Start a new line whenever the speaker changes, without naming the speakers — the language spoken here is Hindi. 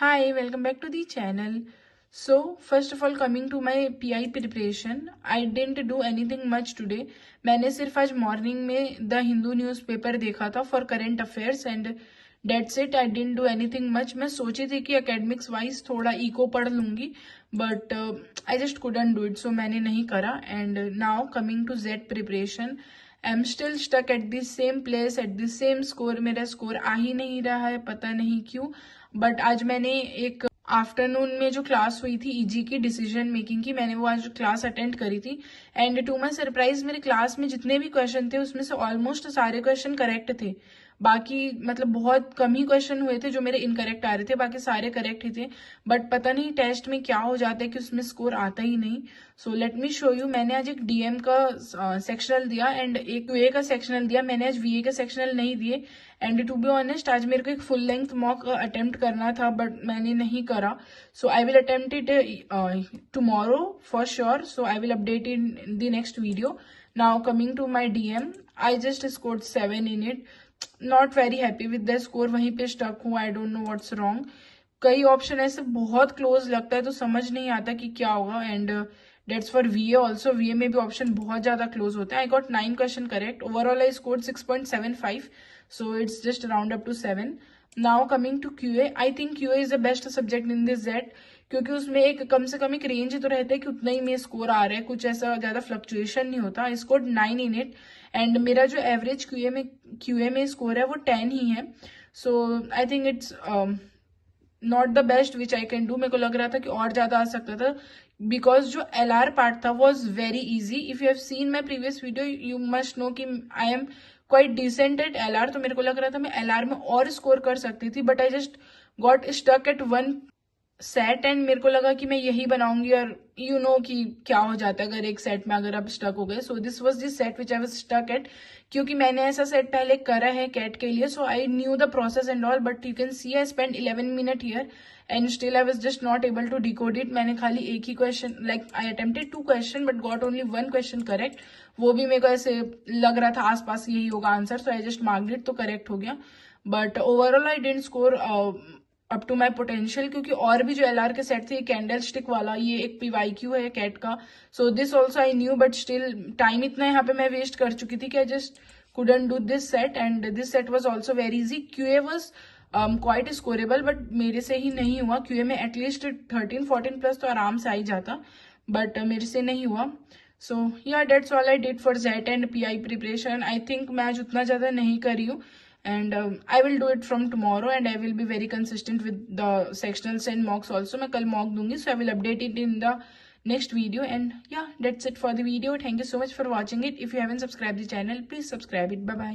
Hi, welcome back to the channel. So, first of all, coming to my PI preparation, I didn't do anything much today. मैंने सिर्फ आज मॉर्निंग में द हिंदू न्यूज़पेपर देखा था for current affairs and that's it. I didn't do anything much. मैं सोची थी कि एकेडमिक्स वाइज थोड़ा इको पढ़ लूंगी but I just couldn't do it, so मैंने नहीं करा. And now coming to jet preparation, I am still stuck at the same place at the same score. मेरा स्कोर आ ही नहीं रहा है, पता नहीं क्यों. बट आज मैंने एक आफ्टरनून में जो क्लास हुई थी ईजी की डिसीजन मेकिंग की, मैंने वो आज क्लास अटेंड करी थी. एंड टू माई सरप्राइज मेरे क्लास में जितने भी क्वेश्चन थे उसमें से ऑलमोस्ट सारे क्वेश्चन करेक्ट थे. बाकी मतलब बहुत कम ही क्वेश्चन हुए थे जो मेरे इनकरेक्ट आ रहे थे, बाकी सारे करेक्ट ही थे. बट पता नहीं टेस्ट में क्या हो जाता है कि उसमें स्कोर आता ही नहीं. So let me show you. मैंने आज एक डीएम का सेक्शनल दिया एंड एक यूए का सेक्शनल दिया. मैंने आज वीए का सेक्शनल नहीं दिए. एंड टू बी ऑनेस्ट आज मेरे को एक फुल लेंथ मॉक अटेम्प्ट करना था बट मैंने नहीं करा. So I will attempt it tomorrow for sure. So I will update in the next video. Now coming to my DM, I just scored 7 in it. Not very happy with the score. वहीं पे स्टक हूँ. I don't know what's wrong. कई ऑप्शन ऐसे बहुत क्लोज लगता है तो समझ नहीं आता कि क्या होगा. And that's for VA also. वीए में भी ऑप्शन बहुत ज्यादा क्लोज होते हैं. I got 9 question correct. Overall I scored 6.75. So it's just round up to 7. Now coming to QA, I think QA is the best subject in this jet, क्योंकि उसमें एक कम से कम एक रेंज तो रहता है कि उतना ही में स्कोर आ रहा है, कुछ ऐसा ज्यादा फ्लक्चुएशन नहीं होता. I scored 9 in it. And मेरा जो एवरेज क्यूए में स्कोर है वो 10 ही है. So I think it's not the best which I can do. मेरे को लग रहा था कि और ज्यादा आ सकता था बिकॉज जो एलआर पार्ट था was very easy. If you have seen my previous video you must know कि I am quite decent at LR. तो मेरे को लग रहा था मैं एलआर में और स्कोर कर सकती थी but I just got stuck at one set. And मेरे को लगा कि मैं यही बनाऊंगी और यू नो कि क्या हो जाता है अगर एक सेट में अगर आप स्टक हो गए. So this was this set which I was stuck at, क्योंकि मैंने ऐसा सेट पहले करा है कैट के लिए. So I knew the process and all but you can see I spend 11 minute here and still I was just not able to decode it. मैंने खाली एक ही question, like I attempted 2 question but got only 1 question correct. वो भी मेरे को ऐसे लग रहा था आसपास यही होगा answer. So I just marked it, तो करेक्ट हो गया. But overall I didn't score up to my potential, क्योंकि और भी जो एलआर के सेट थे, कैंडल स्टिक वाला, ये एक पीवाईक्यू है कैट का. So this also I knew but still time इतना यहाँ पे मैं वेस्ट कर चुकी थी कि I just couldn't do this set. And this set was also very easy. QA was quite scorable but मेरे से ही नहीं हुआ. क्यूए में एटलीस्ट 13-14 प्लस तो आराम से आ ही जाता बट मेरे से नहीं हुआ. सो या that's all I did for jet and pi preparation. I think मैं आज उतना ज्यादा नहीं करी हूँ. And I will do it from tomorrow and I will be very consistent with the sectionals and mocks also. मैं कल mock दूंगी, so I will update it in the next video. And yeah, that's it for the video. Thank you so much for watching it. If you haven't subscribed the channel, please subscribe it. Bye bye.